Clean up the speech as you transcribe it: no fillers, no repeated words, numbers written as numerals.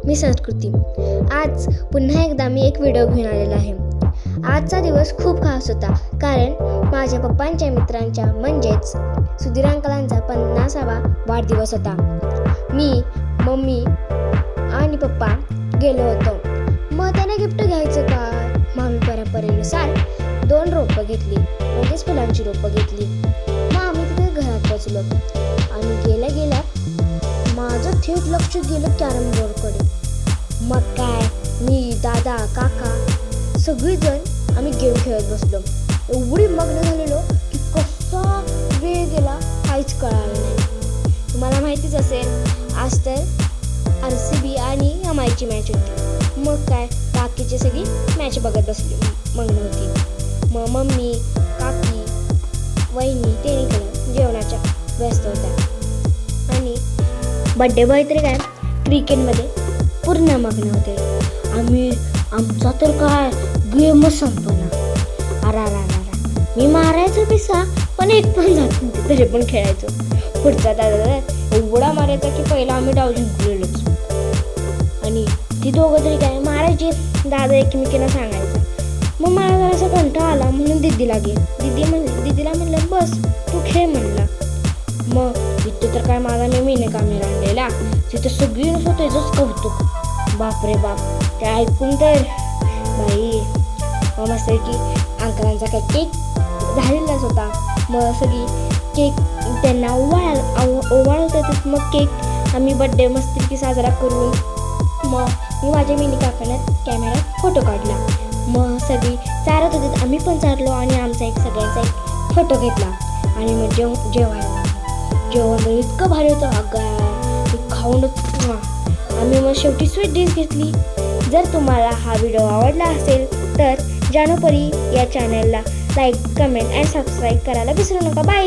मी संस्कृती. आज पुन्हा एकदा मी एक व्हिडिओ घेऊन आलेला आहे. आजचा दिवस खूप खास होता, कारण माझ्या पप्पांच्या मित्रांच्या म्हणजेच सुधीर अंकलांचा 50वा वाढदिवस होता. मी, मम्मी आणि पप्पा गेलो होतो. मग त्याने गिफ्ट घ्यायचं का म्हणून परंपरेनुसार 2 रोपं घेतली, म्हणजेच फुलांची रोपं घेतली. मग आम्ही तिथे घरात पोचलो आणि गेल्या माझं थेट लक्ष गेलं कॅरम बोर्डकडे. मग काय, मी, दादा, काका सगळीजण आम्ही गेम खेळत बसलो. एवढी मग्न झालेलो की कसा वेळ गेला काहीच कळालं नाही. तुम्हाला माहितीच असेल, आज तर RCB आणि MIची मॅच होती. मग काय, बाकीची सगळी मॅच बघत बसली मग्न होती. मग मम्मी, काकी, वहिनी तिकडे जेवणाच्या व्यस्त होत्या आणि बड्डे बॉय तरी काय क्रिकेटमध्ये पूर्ण मग्न होते. आमचा तर काय गेमच संपना. अरा मी मारायचो पिसा, पण एक पण जात नव्हते, तरी पण खेळायचो. पुढचा दादा एवढा मारायचा की पहिला आम्ही डाव जिंकलेलोच. आणि ती दोघं तरी काय मारायची, दादा एकमेकींना सांगायचं. मग मला जरासा कंटाळा आला म्हणून दीदीला दीदीला म्हणलं बस तू खेळ म्हणला. मग इथं तर काय माझा मी कामेरा आणलेला, तिथं सगळी नसतं त्याचंच कौतुक. बापरे बाप, ते ऐकून तर बाई मस्त की अंकलांचा काय केक झालेलाच होता. मग सगळी केक त्यांना ओवाळत होते. मग केक आम्ही बड्डे मस्ती साजरा करून मग मी माझ्या मिनी काकानं कॅमेऱ्यात फोटो काढला. मग सगळी चारत होते, आम्ही पण चारलो आणि आमचा सगळ्यांचा एक फोटो घेतला. आणि मग जेवण इतकं भारी होतं, अगं खाऊन आम्ही मग शेवटी स्वीट डिश घेतली. जर तुम्हाला हा व्हिडिओ आवडला असेल तर जानू परी या चॅनलला लाईक, कमेंट आणि सबस्क्राईब करायला विसरू नका. बाय.